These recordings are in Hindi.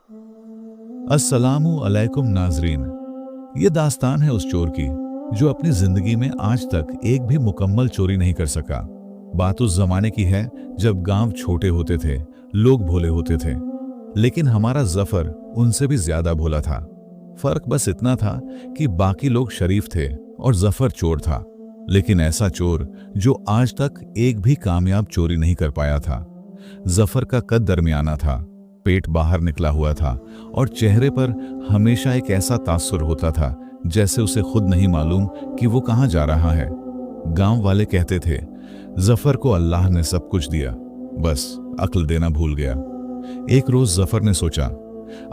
अस्सलामु अलैकुम नाजरीन। ये दास्तान है उस चोर की जो अपनी जिंदगी में आज तक एक भी मुकम्मल चोरी नहीं कर सका। बात उस जमाने की है जब गांव छोटे होते थे, लोग भोले होते थे, लेकिन हमारा जफर उनसे भी ज्यादा भोला था। फर्क बस इतना था कि बाकी लोग शरीफ थे और जफर चोर था, लेकिन ऐसा चोर जो आज तक एक भी कामयाब चोरी नहीं कर पाया था। जफर का कद दरमियाना था, पेट बाहर निकला हुआ था और चेहरे पर हमेशा एक ऐसा तासुर होता था जैसे उसे खुद नहीं मालूम कि वो कहां जा रहा है। गांव वाले कहते थे जफर को अल्लाह ने सब कुछ दिया, बस अक्ल देना भूल गया। एक रोज जफर ने सोचा,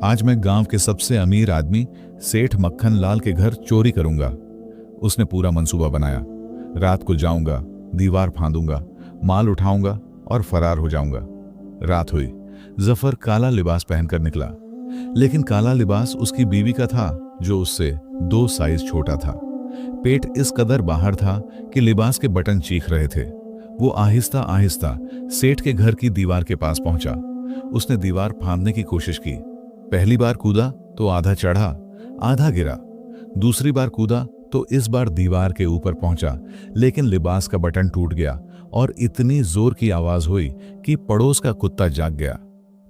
आज मैं गांव के सबसे अमीर आदमी सेठ मक्खन लाल के घर चोरी करूंगा। उसने पूरा मंसूबा बनाया। रात को जाऊंगा, दीवार फांदूंगा, माल उठाऊंगा और फरार हो जाऊंगा। रात हुई। जफर काला लिबास पहनकर निकला, लेकिन काला लिबास उसकी बीवी का था जो उससे 2 साइज छोटा था। पेट इस कदर बाहर था कि लिबास के बटन चीख रहे थे। वो आहिस्ता आहिस्ता सेठ के घर की दीवार के पास पहुंचा। उसने दीवार फांदने की कोशिश की। पहली बार कूदा तो आधा चढ़ा, आधा गिरा। दूसरी बार कूदा तो इस बार दीवार के ऊपर पहुंचा, लेकिन लिबास का बटन टूट गया और इतनी जोर की आवाज हुई कि पड़ोस का कुत्ता जाग गया।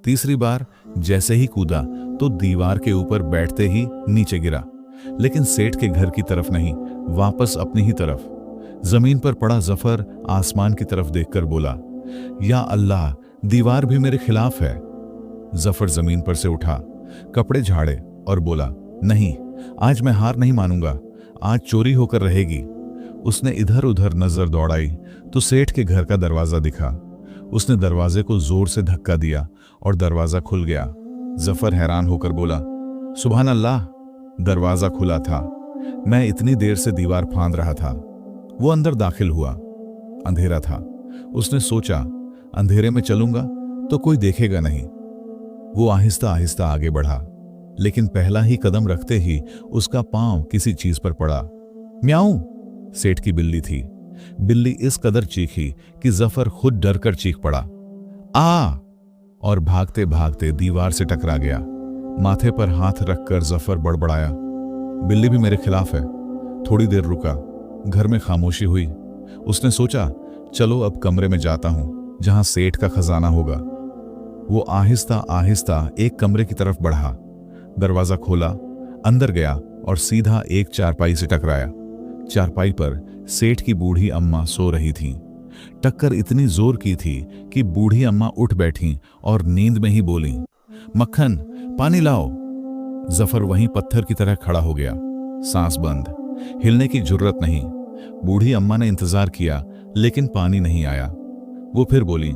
तीसरी बार जैसे ही कूदा तो दीवार के ऊपर बैठते ही नीचे गिरा, लेकिन सेठ के घर की तरफ नहीं, वापस अपनी ही तरफ। जमीन पर पड़ा जफर आसमान की तरफ देखकर बोला, या अल्लाह, दीवार भी मेरे खिलाफ है। जफर जमीन पर से उठा, कपड़े झाड़े और बोला, नहीं, आज मैं हार नहीं मानूंगा, आज चोरी होकर रहेगी। उसने इधर उधर नजर दौड़ाई तो सेठ के घर का दरवाजा दिखा। उसने दरवाजे को जोर से धक्का दिया और दरवाजा खुल गया। जफर हैरान होकर बोला, सुभान अल्लाह, दरवाजा खुला था। मैं इतनी देर से दीवार फांद रहा था। वो अंदर दाखिल हुआ। अंधेरा था। उसने सोचा, अंधेरे में चलूंगा तो कोई देखेगा नहीं। वो आहिस्ता आहिस्ता आगे बढ़ा, लेकिन पहला ही कदम रखते ही उसका पांव किसी चीज पर पड़ा। म्याऊं, सेठ की बिल्ली थी। बिल्ली इस कदर चीखी कि जफर खुद डरकर चीख पड़ा, आ, और भागते भागते दीवार से टकरा गया। माथे पर हाथ रखकर जफर बड़बड़ाया, बिल्ली भी मेरे खिलाफ है। थोड़ी देर रुका, घर में खामोशी हुई। उसने सोचा, चलो अब कमरे में जाता हूं जहां सेठ का खजाना होगा। वो आहिस्ता आहिस्ता एक कमरे की तरफ बढ़ा। दरवाजा खोला, अंदर गया और सीधा एक चारपाई से टकराया। चारपाई पर सेठ की बूढ़ी अम्मा सो रही थी। टक्कर इतनी जोर की थी कि बूढ़ी अम्मा उठ बैठी और नींद में ही बोली, मक्खन, पानी लाओ। जफर वहीं पत्थर की तरह खड़ा हो गया, सांस बंद, हिलने की जुर्रत नहीं। बूढ़ी अम्मा ने इंतजार किया, लेकिन पानी नहीं आया। वो फिर बोली,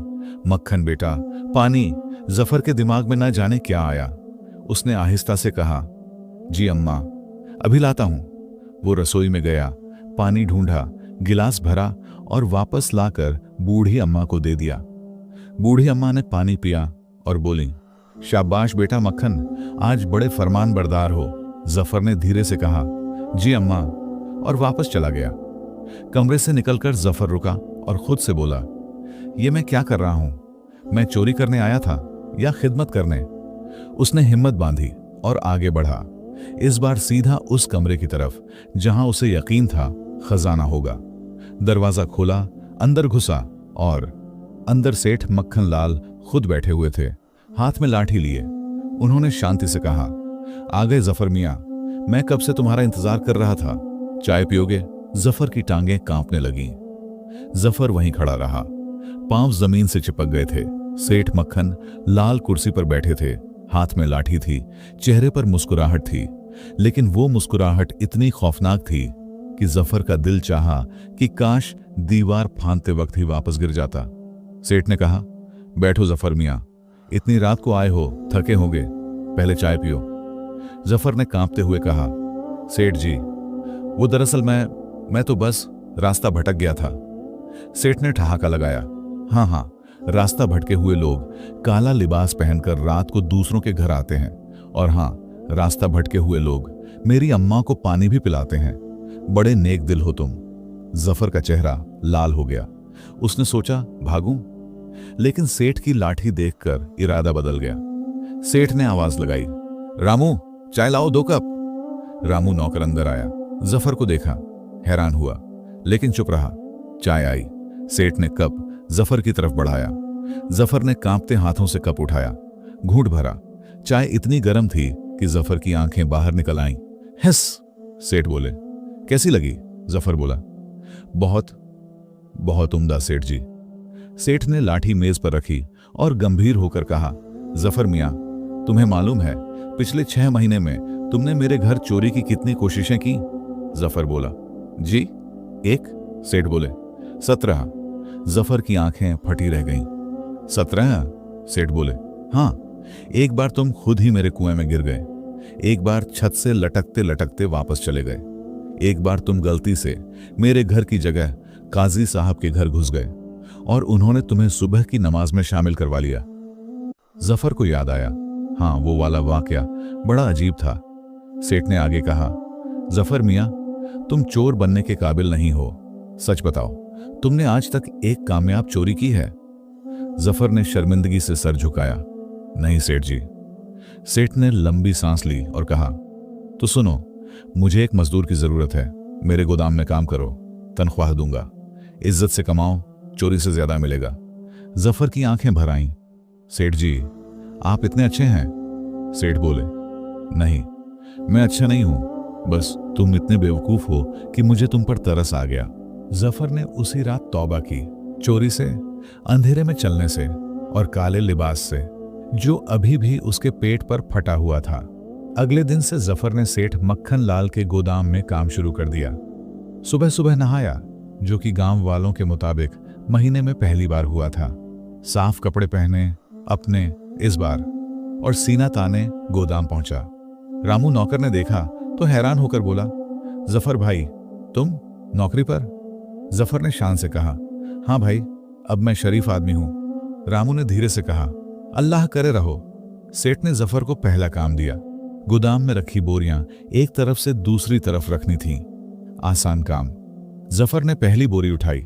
मक्खन बेटा, पानी। जफर के दिमाग में ना जाने क्या आया। उसने आहिस्ता से कहा, जी अम्मा, अभी लाता हूं। वो रसोई में गया, पानी ढूंढा, गिलास भरा और वापस लाकर बूढ़ी अम्मा को दे दिया। बूढ़ी अम्मा ने पानी पिया और बोली, शाबाश बेटा मक्खन, आज बड़े फरमान बरदार हो। जफर ने धीरे से कहा, जी अम्मा, और वापस चला गया। कमरे से निकलकर जफर रुका और खुद से बोला, ये मैं क्या कर रहा हूं? मैं चोरी करने आया था या खिदमत करने? उसने हिम्मत बांधी और आगे बढ़ा, इस बार सीधा उस कमरे की तरफ जहां उसे यकीन था खजाना होगा। दरवाजा खोला, अंदर घुसा और अंदर सेठ मक्खन लाल खुद बैठे हुए थे, हाथ में लाठी लिए। उन्होंने शांति से कहा, आ गए जफर मियां, मैं कब से तुम्हारा इंतजार कर रहा था, चाय पियोगे? जफर की टांगें कांपने लगीं। जफर वहीं खड़ा रहा, पांव जमीन से चिपक गए थे। सेठ मक्खन लाल कुर्सी पर बैठे थे, हाथ में लाठी थी, चेहरे पर मुस्कुराहट थी, लेकिन वो मुस्कुराहट इतनी खौफनाक थी कि जफर का दिल चाहा कि काश दीवार फांदते वक्त ही वापस गिर जाता। सेठ ने कहा, बैठो जफर मियां, इतनी रात को आए हो, थके होंगे, पहले चाय पियो। जफर ने कांपते हुए कहा, सेठ जी, वो दरअसल मैं तो बस रास्ता भटक गया था। सेठ ने ठहाका लगाया, हाँ हाँ, रास्ता भटके हुए लोग काला लिबास पहनकर रात को दूसरों के घर आते हैं, और हाँ, रास्ता भटके हुए लोग मेरी अम्मा को पानी भी पिलाते हैं। बड़े नेक दिल हो तुम। जफर का चेहरा लाल हो गया। उसने सोचा, भागूं, लेकिन सेठ की लाठी देखकर इरादा बदल गया। सेठ ने आवाज लगाई, रामू चाय लाओ 2 कप। रामू नौकर अंदर आया, जफर को देखा, हैरान हुआ, लेकिन चुप रहा। चाय आई। सेठ ने कप जफर की तरफ बढ़ाया। जफर ने कांपते हाथों से कप उठाया, घूंट भरा। चाय इतनी गर्म थी कि जफर की आंखें बाहर निकल आईं। हिस, सेठ बोले। कैसी लगी? जफर बोला, बहुत बहुत उम्दा सेठ जी। सेठ ने लाठी मेज पर रखी और गंभीर होकर कहा, जफर मियां, तुम्हें मालूम है पिछले 6 महीने में तुमने मेरे घर चोरी की कितनी कोशिशें की? जफर बोला, जी 1। सेठ बोले, 17। जफर की आंखें फटी रह गईं। 17? सेठ बोले, हां। एक बार तुम खुद ही मेरे कुएं में गिर गए, एक बार छत से लटकते लटकते वापस चले गए, एक बार तुम गलती से मेरे घर की जगह काजी साहब के घर घुस गए और उन्होंने तुम्हें सुबह की नमाज में शामिल करवा लिया। जफर को याद आया, हां वो वाला वाकया बड़ा अजीब था। सेठ ने आगे कहा, जफर मियां, तुम चोर बनने के काबिल नहीं हो। सच बताओ, तुमने आज तक एक कामयाब चोरी की है? जफर ने शर्मिंदगी से सर झुकाया, नहीं सेठ जी। सेठ ने लंबी सांस ली और कहा, तो सुनो, मुझे एक मजदूर की जरूरत है, मेरे गोदाम में काम करो, तनख्वाह दूंगा, इज्जत से कमाओ, चोरी से ज्यादा मिलेगा। जफर की आंखें भर आईं। सेठ जी, आप इतने अच्छे हैं? सेठ बोले, नहीं, मैं अच्छा नहीं हूं, बस तुम इतने बेवकूफ हो कि मुझे तुम पर तरस आ गया। जफर ने उसी रात तौबा की, चोरी से, अंधेरे में चलने से और काले लिबास से, जो अभी भी उसके पेट पर फटा हुआ था। अगले दिन से जफर ने सेठ मक्खन लाल के गोदाम में काम शुरू कर दिया। सुबह सुबह नहाया, जो कि गांव वालों के मुताबिक महीने में पहली बार हुआ था। साफ कपड़े पहने अपने इस बार और सीना ताने गोदाम पहुंचा। रामू नौकर ने देखा तो हैरान होकर बोला, जफर भाई, तुम नौकरी पर? जफर ने शान से कहा, हां भाई, अब मैं शरीफ आदमी हूं। रामू ने धीरे से कहा, अल्लाह करे रहो। सेठ ने जफर को पहला काम दिया। गोदाम में रखी बोरियां एक तरफ से दूसरी तरफ रखनी थीं। आसान काम। जफर ने पहली बोरी उठाई,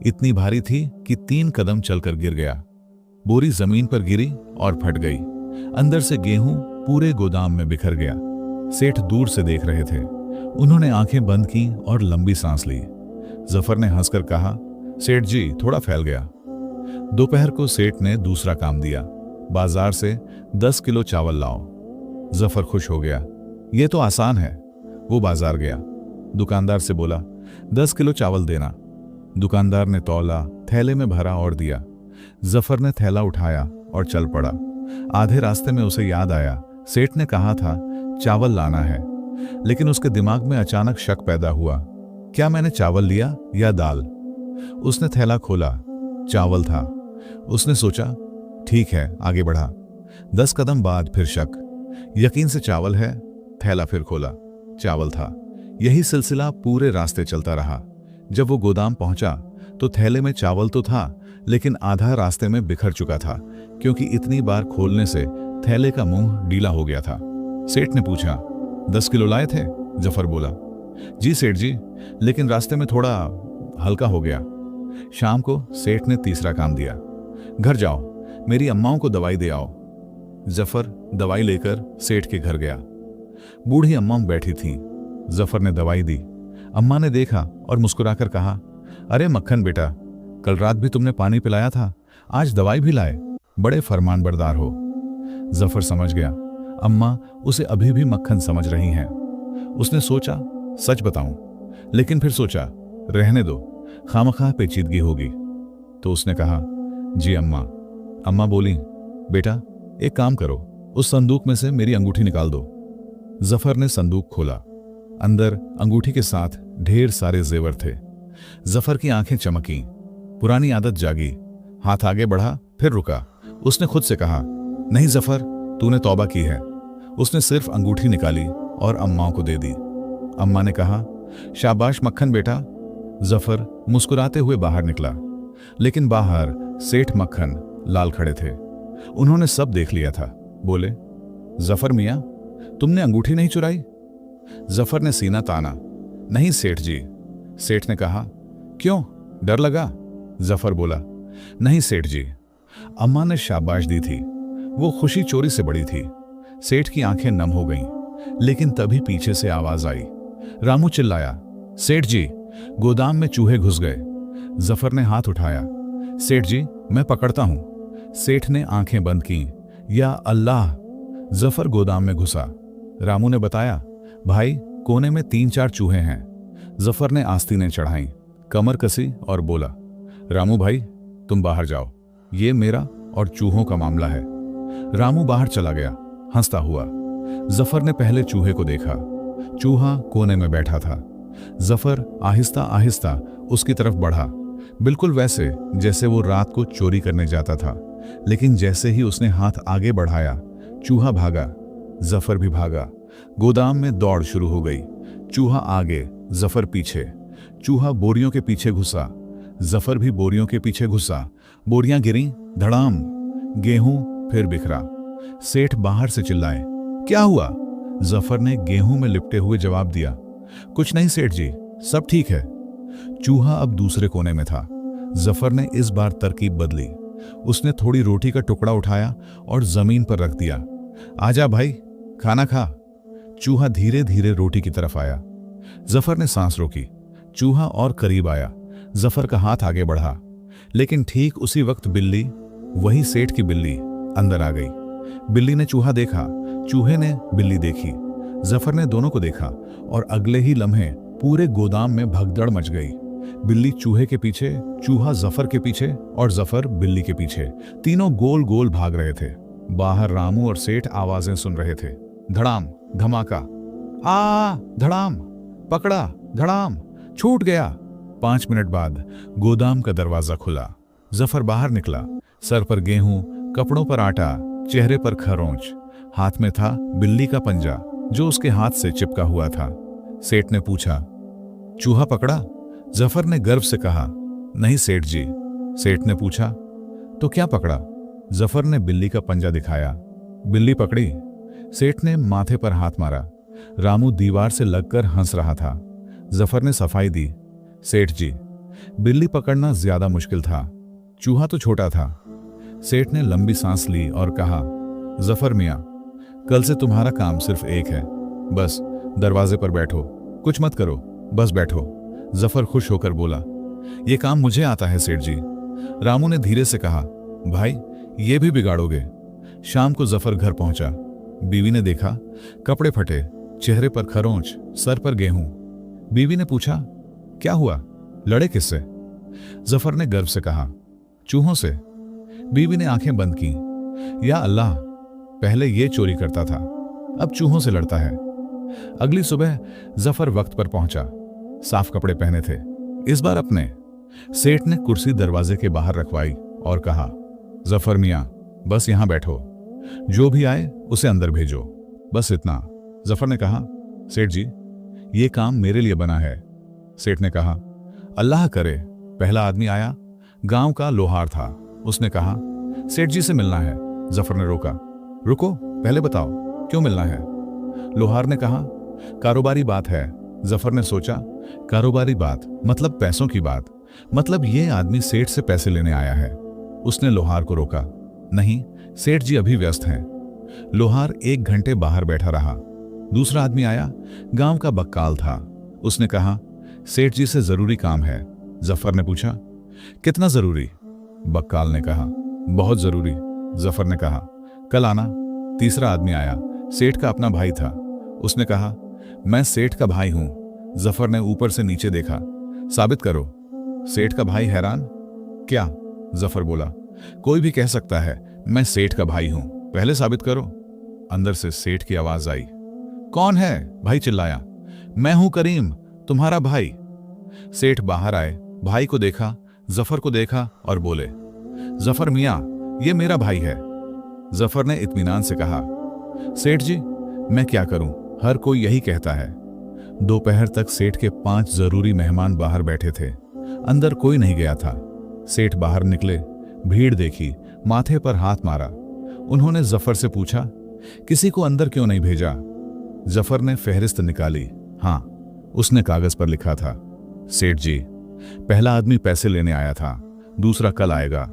इतनी भारी थी कि 3 कदम चलकर गिर गया। बोरी जमीन पर गिरी और फट गई। अंदर से गेहूं पूरे गोदाम में बिखर गया। सेठ दूर से देख रहे थे। उन्होंने आंखें बंद की और लंबी सांस ली। जफर ने हंसकर कहा, सेठ जी, थोड़ा फैल गया। दोपहर को सेठ ने दूसरा काम दिया, बाजार से 10 किलो चावल लाओ। जफर खुश हो गया, यह तो आसान है। वो बाजार गया, दुकानदार से बोला, 10 किलो चावल देना। दुकानदार ने तौला, थैले में भरा और दिया। जफर ने थैला उठाया और चल पड़ा। आधे रास्ते में उसे याद आया, सेठ ने कहा था चावल लाना है, लेकिन उसके दिमाग में अचानक शक पैदा हुआ, क्या मैंने चावल लिया या दाल? उसने थैला खोला, चावल था। उसने सोचा, ठीक है, आगे बढ़ा। 10 कदम बाद फिर शक, यकीन से चावल है। थैला फिर खोला, चावल था। यही सिलसिला पूरे रास्ते चलता रहा। जब वो गोदाम पहुंचा तो थैले में चावल तो था, लेकिन आधा रास्ते में बिखर चुका था, क्योंकि इतनी बार खोलने से थैले का मुंह ढीला हो गया था। सेठ ने पूछा, 10 किलो लाए थे? जफर बोला, जी सेठ जी, लेकिन रास्ते में थोड़ा हल्का हो गया। शाम को सेठ ने तीसरा काम दिया, घर जाओ, मेरी अम्माओं को दवाई दे आओ। जफर दवाई लेकर सेठ के घर गया। बूढ़ी अम्मा बैठी थीं। जफर ने दवाई दी। अम्मा ने देखा और मुस्कुराकर कहा, अरे मक्खन बेटा, कल रात भी तुमने पानी पिलाया था, आज दवाई भी लाए, बड़े फरमानबरदार हो। जफर समझ गया, अम्मा उसे अभी भी मक्खन समझ रही हैं। उसने सोचा, सच बताऊं, लेकिन फिर सोचा, रहने दो, खामखा पेचीदगी होगी। तो उसने कहा, जी अम्मा। अम्मा बोली, बेटा एक काम करो, उस संदूक में से मेरी अंगूठी निकाल दो। जफर ने संदूक खोला। अंदर अंगूठी के साथ ढेर सारे जेवर थे। जफर की आंखें चमकी, पुरानी आदत जागी। हाथ आगे बढ़ा, फिर रुका। उसने खुद से कहा, नहीं जफर, तूने तौबा की है। उसने सिर्फ अंगूठी निकाली और अम्माओं को दे दी। अम्मा ने कहा, शाबाश मक्खन बेटा। जफर मुस्कुराते हुए बाहर निकला, लेकिन बाहर सेठ मक्खन लाल खड़े थे। उन्होंने सब देख लिया था। बोले, जफर मियां, तुमने अंगूठी नहीं चुराई? जफर ने सीना ताना, नहीं सेठ जी। सेठ ने कहा, क्यों, डर लगा? जफर बोला, नहीं सेठ जी। अम्मा ने शाबाश दी थी। वो खुशी चोरी से बड़ी थी। सेठ की आंखें नम हो गईं, लेकिन तभी पीछे से आवाज आई। रामू चिल्लाया, सेठ जी, गोदाम में चूहे घुस गए। जफर ने हाथ उठाया। सेठ जी, मैं पकड़ता हूं। सेठ ने आंखें बंद की। या अल्लाह! जफर गोदाम में घुसा। रामू ने बताया, भाई, कोने में 3-4 चूहे हैं। जफर ने आस्तीनें चढ़ाई, कमर कसी और बोला, रामू भाई, तुम बाहर जाओ, ये मेरा और चूहों का मामला है। रामू बाहर चला गया, हंसता हुआ। जफर ने पहले चूहे को देखा। चूहा कोने में बैठा था। जफर आहिस्ता आहिस्ता उसकी तरफ बढ़ा, बिल्कुल वैसे जैसे वो रात को चोरी करने जाता था। लेकिन जैसे ही उसने हाथ आगे बढ़ाया, चूहा भागा। जफर भी भागा। गोदाम में दौड़ शुरू हो गई। चूहा आगे, जफर पीछे। चूहा बोरियों के पीछे घुसा। जफर भी बोरियों के पीछे घुसा। बोरियां गिरी, धड़ाम। गेहूं फिर बिखरा। सेठ बाहर से चिल्लाए, क्या हुआ? जफर ने गेहूं में लिपटे हुए जवाब दिया, कुछ नहीं सेठ जी, सब ठीक है। चूहा अब दूसरे कोने में था। जफर ने इस बार तरकीब बदली। उसने थोड़ी रोटी का टुकड़ा उठाया और जमीन पर रख दिया। आजा भाई, खाना खा। चूहा धीरे धीरे रोटी की तरफ आया। जफर ने सांस रोकी। चूहा और करीब आया। जफर का हाथ आगे बढ़ा, लेकिन ठीक उसी वक्त बिल्ली, वही सेठ की बिल्ली, अंदर आ गई। बिल्ली ने चूहा देखा, चूहे ने बिल्ली देखी। जफर ने दोनों को देखा और अगले ही लम्हे पूरे गोदाम में भगदड़ मच गई। बिल्ली चूहे के पीछे, चूहा जफर के पीछे और जफर बिल्ली के पीछे। तीनों गोल गोल भाग रहे थे। बाहर रामू और सेठ आवाजें सुन रहे थे। धड़ाम, धमाका, धड़ाम, पकड़ा, धड़ाम, छूट गया। 5 मिनट बाद गोदाम का दरवाजा खुला। जफर बाहर निकला। सर पर गेहूं, कपड़ों पर आटा, चेहरे पर खरोंच। हाथ में था बिल्ली का पंजा, जो उसके हाथ से चिपका हुआ था। सेठ ने पूछा, चूहा पकड़ा? जफर ने गर्व से कहा, नहीं सेठ जी। सेठ ने पूछा, तो क्या पकड़ा? जफर ने बिल्ली का पंजा दिखाया। बिल्ली पकड़ी। सेठ ने माथे पर हाथ मारा। रामू दीवार से लगकर हंस रहा था। जफर ने सफाई दी, सेठ जी, बिल्ली पकड़ना ज्यादा मुश्किल था, चूहा तो छोटा था। सेठ ने लंबी सांस ली और कहा, जफर मियां, कल से तुम्हारा काम सिर्फ एक है, बस दरवाजे पर बैठो, कुछ मत करो, बस बैठो। जफर खुश होकर बोला, ये काम मुझे आता है सेठ जी। रामू ने धीरे से कहा, भाई ये भी बिगाड़ोगे। शाम को जफर घर पहुंचा। बीवी ने देखा, कपड़े फटे, चेहरे पर खरोंच, सर पर गेहूं। बीवी ने पूछा, क्या हुआ, लड़े किससे? जफर ने गर्व से कहा, चूहों से। बीवी ने आंखें बंद की। या अल्लाह, पहले ये चोरी करता था, अब चूहों से लड़ता है। अगली सुबह जफर वक्त पर पहुंचा। साफ कपड़े पहने थे, इस बार अपने। सेठ ने कुर्सी दरवाजे के बाहर रखवाई और कहा, जफर मियां, बस यहां बैठो, जो भी आए उसे अंदर भेजो, बस इतना। जफर ने कहा, सेठ जी, ये काम मेरे लिए बना है। सेठ ने कहा, अल्लाह करे। पहला आदमी आया, गांव का लोहार था। उसने कहा, सेठ जी से मिलना है। जफर ने रोका, रुको, पहले बताओ क्यों मिलना है? लोहार ने कहा, कारोबारी बात है। जफर ने सोचा, कारोबारी बात मतलब पैसों की बात, मतलब ये आदमी सेठ से पैसे लेने आया है। उसने लोहार को रोका, नहीं, सेठ जी अभी व्यस्त हैं। लोहार 1 घंटे बाहर बैठा रहा। दूसरा आदमी आया, गांव का बक्काल था। उसने कहा, सेठ जी से जरूरी काम है। जफर ने पूछा, कितना जरूरी? बक्काल ने कहा, बहुत जरूरी। जफर ने कहा, कल आना। तीसरा आदमी आया, सेठ का अपना भाई था। उसने कहा, मैं सेठ का भाई हूं। जफर ने ऊपर से नीचे देखा, साबित करो। सेठ का भाई हैरान, क्या? जफर बोला, कोई भी कह सकता है मैं सेठ का भाई हूं, पहले साबित करो। अंदर से सेठ की आवाज आई, कौन है? भाई चिल्लाया, मैं हूं करीम, तुम्हारा भाई। सेठ बाहर आए, भाई को देखा, जफर को देखा और बोले, जफर मियां, ये मेरा भाई है। जफर ने इत्मीनान से कहा, सेठ जी, मैं क्या करूं, हर कोई यही कहता है। दोपहर तक सेठ के 5 जरूरी मेहमान बाहर बैठे थे। अंदर कोई नहीं गया था। सेठ बाहर निकले, भीड़ देखी, माथे पर हाथ मारा। उन्होंने जफर से पूछा, किसी को अंदर क्यों नहीं भेजा? जफर ने फहरिस्त निकाली। हां, उसने कागज पर लिखा था, सेठ जी, पहला आदमी पैसे लेने आया था, दूसरा कल आएगा,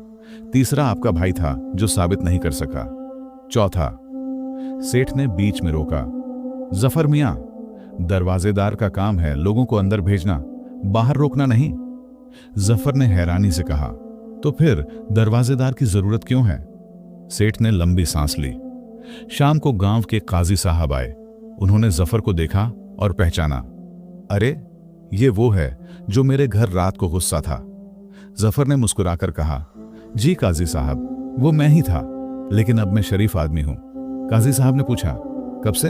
तीसरा आपका भाई था जो साबित नहीं कर सका। चौथा। सेठ ने बीच में रोका। जफर मियां, दरवाजेदार का काम है लोगों को अंदर भेजना, बाहर रोकना नहीं। जफर ने हैरानी से कहा, तो फिर दरवाजेदार की जरूरत क्यों है? सेठ ने लंबी सांस ली। शाम को गांव के काजी साहब आए। उन्होंने जफर को देखा और पहचाना। अरे, ये वो है जो मेरे घर रात को गुस्सा था। जफर ने मुस्कुराकर कहा, जी काजी साहब, वो मैं ही था, लेकिन अब मैं शरीफ आदमी हूं। काजी साहब ने पूछा, कब से?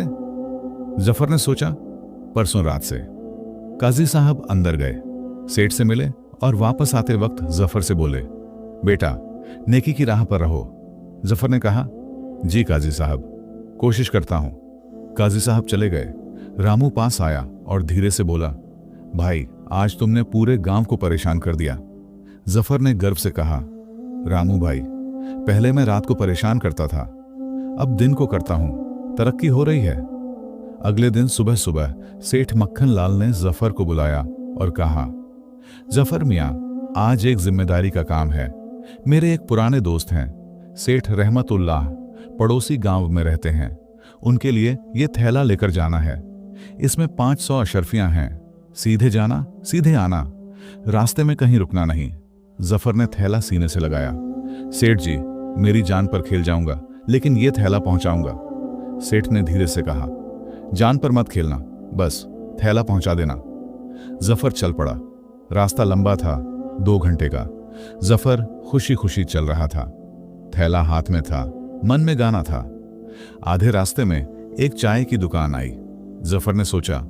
जफर ने सोचा, परसों रात से। काजी साहब अंदर गए, सेठ से मिले और वापस आते वक्त जफर से बोले, बेटा, नेकी की राह पर रहो। जफर ने कहा, जी काजी साहब, कोशिश करता हूं। काजी साहब चले गए। रामू पास आया और धीरे से बोला, भाई, आज तुमने पूरे गांव को परेशान कर दिया। जफर ने गर्व से कहा, रामू भाई, पहले मैं रात को परेशान करता था, अब दिन को करता हूं, तरक्की हो रही है। अगले दिन सुबह सुबह सेठ मक्खन लाल ने जफर को बुलाया और कहा, जफर मियां, आज एक जिम्मेदारी का काम है। मेरे एक पुराने दोस्त हैं, सेठ रहमतुल्लाह, पड़ोसी गांव में रहते हैं। उनके लिए ये थैला लेकर जाना है। इसमें 500 अशर्फियां हैं। सीधे जाना, सीधे आना, रास्ते में कहीं रुकना नहीं। जफर ने थैला सीने से लगाया। सेठ जी, मेरी जान पर खेल जाऊंगा, लेकिन ये थैला पहुंचाऊंगा। सेठ ने धीरे से कहा, जान पर मत खेलना, बस थैला पहुंचा देना। जफर चल पड़ा। रास्ता लंबा था, 2 घंटे का। जफर खुशी खुशी चल रहा था। थैला हाथ में था, मन में गाना था। आधे रास्ते में एक चाय की दुकान आई। जफर ने सोचा,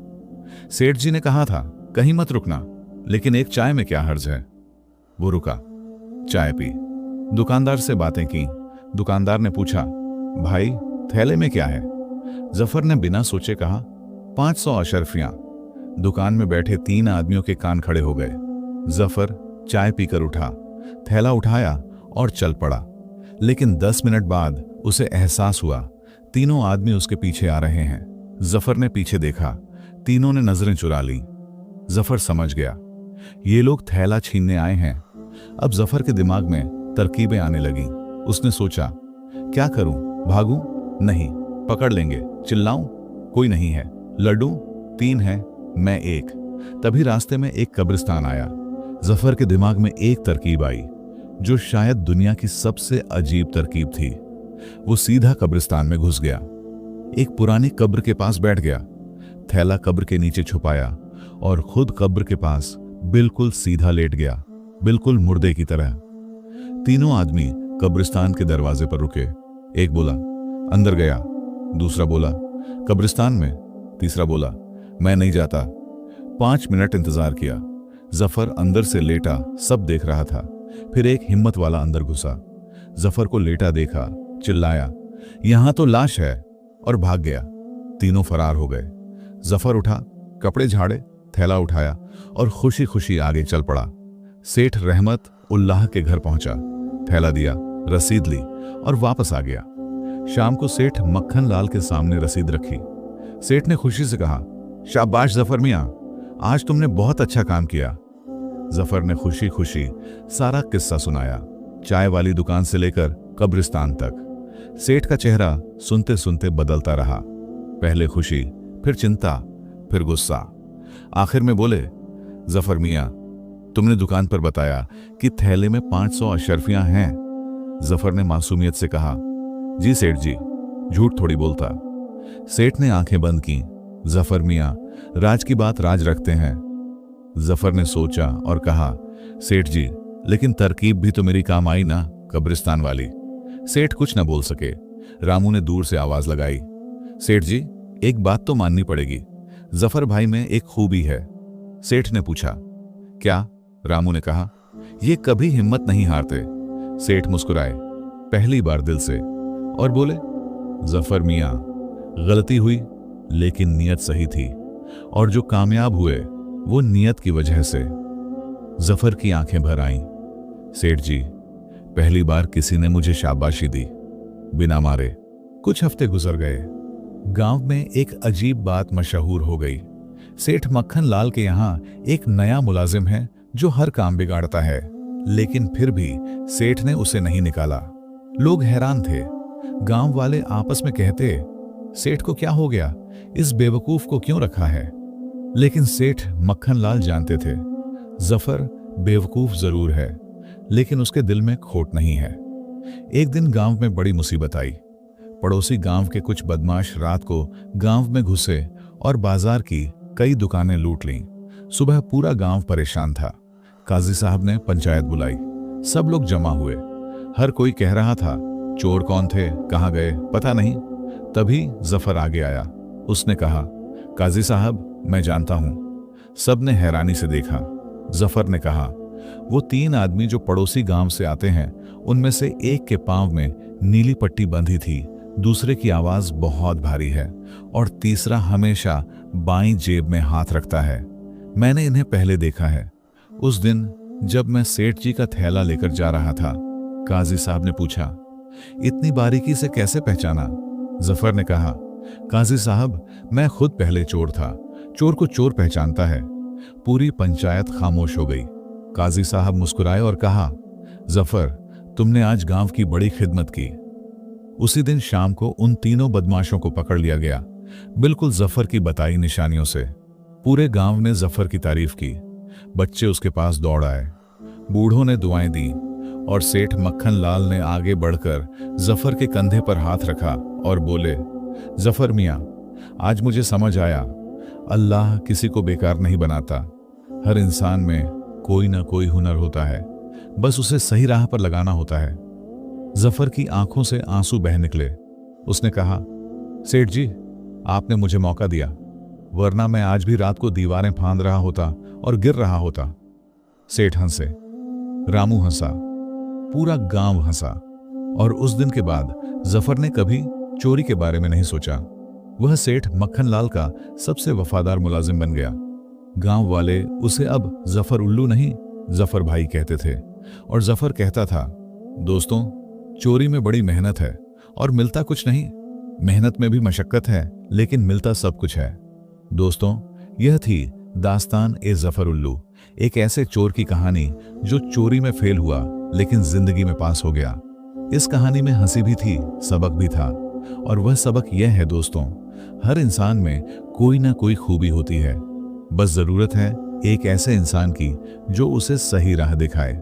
सेठ जी ने कहा था कहीं मत रुकना, लेकिन एक चाय में क्या हर्ज है। वो रुका, चाय पी, दुकानदार से बातें की। दुकानदार ने पूछा, भाई, थैले में क्या है? जफर ने बिना सोचे कहा, 500 अशर्फियां। दुकान में बैठे 3 आदमियों के कान खड़े हो गए। जफर चाय पीकर उठा, थैला उठाया और चल पड़ा। लेकिन 10 मिनट बाद उसे एहसास हुआ, तीनों आदमी उसके पीछे आ रहे हैं। जफर ने पीछे देखा, तीनों ने नजरें चुरा ली। जफर समझ गया, ये लोग थैला छीनने आए हैं। अब जफर के दिमाग में तरकीबें आने लगी। उसने सोचा, क्या करूं? भागूं? नहीं, पकड़ लेंगे। चिल्लाऊं? कोई नहीं है। लड्डू? 3 है, मैं 1। तभी रास्ते में एक कब्रिस्तान आया। जफर के दिमाग में एक तरकीब आई, जो शायद दुनिया की सबसे अजीब तरकीब थी। वो सीधा कब्रिस्तान में घुस गया। एक पुरानी कब्र के पास बैठ गया, थैला कब्र के नीचे छुपाया और खुद कब्र के पास बिल्कुल सीधा लेट गया, बिल्कुल मुर्दे की तरह। तीनों आदमी कब्रिस्तान के दरवाजे पर रुके। एक बोला, अंदर गया। दूसरा बोला, कब्रिस्तान में। तीसरा बोला, मैं नहीं जाता। 5 मिनट इंतजार किया। जफर अंदर से लेटा सब देख रहा था। फिर एक हिम्मत वाला अंदर घुसा। जफर को लेटा देखा, चिल्लाया, यहां तो लाश है, और भाग गया। तीनों फरार हो गए। जफर उठा, कपड़े झाड़े, थैला उठाया और खुशी खुशी आगे चल पड़ा। सेठ रहमत उल्लाह के घर पहुंचा, थैला दिया, रसीद ली और वापस आ गया। शाम को सेठ मक्खन लाल के सामने रसीद रखी। सेठ ने खुशी से कहा, शाबाश जफर मियां, आज तुमने बहुत अच्छा काम किया। जफर ने खुशी खुशी सारा किस्सा सुनाया, चाय वाली दुकान से लेकर कब्रिस्तान तक। सेठ का चेहरा सुनते सुनते बदलता रहा, पहले खुशी, फिर चिंता, फिर गुस्सा। आखिर में बोले, जफर मियां, तुमने दुकान पर बताया कि थैले में 500 अशर्फियां हैं। जफर ने मासूमियत से कहा, जी सेठ जी, झूठ थोड़ी बोलता। सेठ ने आंखें बंद की। जफर मियां, राज की बात राज रखते हैं। जफर ने सोचा और कहा, सेठ जी, लेकिन तरकीब भी तो मेरी काम आई ना, कब्रिस्तान वाली। सेठ कुछ न बोल सके। रामू ने दूर से आवाज लगाई, सेठ जी, एक बात तो माननी पड़ेगी, जफर भाई में एक खूबी है। सेठ ने पूछा, क्या? रामू ने कहा, ये कभी हिम्मत नहीं हारते। सेठ मुस्कुराए, पहली बार दिल से, और बोले, जफर मियां, गलती हुई लेकिन नियत सही थी, और जो कामयाब हुए वो नियत की वजह से। जफर की आंखें भर आईं। सेठ जी, पहली बार किसी ने मुझे शाबाशी दी, बिना मारे। कुछ हफ्ते गुजर गए। गांव में एक अजीब बात मशहूर हो गई। सेठ मक्खन लाल के यहां एक नया मुलाजिम है जो हर काम बिगाड़ता है, लेकिन फिर भी सेठ ने उसे नहीं निकाला। लोग हैरान थे। गांव वाले आपस में कहते, सेठ को क्या हो गया, इस बेवकूफ को क्यों रखा है। लेकिन सेठ मक्खनलाल जानते थे, जफर बेवकूफ जरूर है, लेकिन उसके दिल में खोट नहीं है। एक दिन गांव में बड़ी मुसीबत आई। पड़ोसी गांव के कुछ बदमाश रात को गांव में घुसे और बाजार की कई दुकानें लूट लीं। सुबह पूरा गांव परेशान था। काजी साहब ने पंचायत बुलाई। सब लोग जमा हुए। हर कोई कह रहा था, चोर कौन थे, कहां गए, पता नहीं। तभी जफर आगे आया। उसने कहा, काजी साहब, मैं जानता हूं। सबने हैरानी से देखा। जफर ने कहा, वो 3 आदमी जो पड़ोसी गांव से आते हैं, उनमें से एक के पांव में नीली पट्टी बंधी थी, दूसरे की आवाज बहुत भारी है और तीसरा हमेशा बाईं जेब में हाथ रखता है। मैंने इन्हें पहले देखा है। उस दिन जब मैं सेठ जी का थैला लेकर जा रहा था। काजी साहब ने पूछा, इतनी बारीकी से कैसे पहचाना? जफर ने कहा, काजी साहब, मैं खुद पहले चोर था। चोर को चोर पहचानता है। पूरी पंचायत खामोश हो गई। काजी साहब मुस्कुराए और कहा, जफर, तुमने आज गांव की बड़ी खिदमत की। उसी दिन शाम को उन तीनों बदमाशों को पकड़ लिया गया, बिल्कुल जफर की बताई निशानियों से। पूरे गांव ने जफर की तारीफ की। बच्चे उसके पास दौड़ आए, बूढ़ों ने दुआएं दी और सेठ मक्खनलाल ने आगे बढ़कर जफर के कंधे पर हाथ रखा और बोले, जफर मियां, आज मुझे समझ आया, अल्लाह किसी को बेकार नहीं बनाता। हर इंसान में कोई ना कोई हुनर होता है, बस उसे सही राह पर लगाना होता है। जफर की आंखों से आंसू बह निकले। उसने कहा, सेठ जी, आपने मुझे मौका दिया, वरना मैं आज भी रात को दीवारें फांद रहा होता और गिर रहा होता। सेठ हंसे, रामू हंसा, पूरा गांव हंसा। और उस दिन के बाद जफर ने कभी चोरी के बारे में नहीं सोचा। वह सेठ मक्खनलाल का सबसे वफादार मुलाजिम बन गया। गांव वाले उसे अब जफर उल्लू नहीं, जफर भाई कहते थे। और जफर कहता था, दोस्तों, चोरी में बड़ी मेहनत है और मिलता कुछ नहीं। मेहनत में भी मशक्कत है, लेकिन मिलता सब कुछ है। दोस्तों, यह थी दास्तान ए जफर उल्लू, एक ऐसे चोर की कहानी जो चोरी में फेल हुआ लेकिन जिंदगी में पास हो गया। इस कहानी में हंसी भी थी, सबक भी था। और वह सबक यह है दोस्तों, हर इंसान में कोई ना कोई खूबी होती है, बस जरूरत है एक ऐसे इंसान की जो उसे सही राह दिखाए।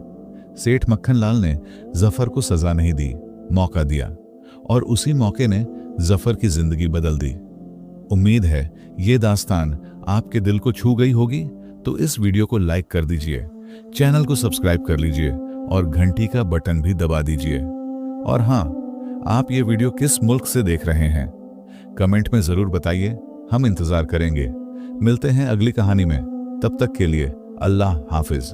सेठ मक्खनलाल ने जफर को सजा नहीं दी, मौका दिया, और उसी मौके ने जफर की जिंदगी बदल दी। उम्मीद है ये दास्तान आपके दिल को छू गई होगी। तो इस वीडियो को लाइक कर दीजिए, चैनल को सब्सक्राइब कर लीजिए और घंटी का बटन भी दबा दीजिए। और हाँ, आप ये वीडियो किस मुल्क से देख रहे हैं, कमेंट में जरूर बताइए, हम इंतजार करेंगे। मिलते हैं अगली कहानी में, तब तक के लिए अल्लाह हाफिज।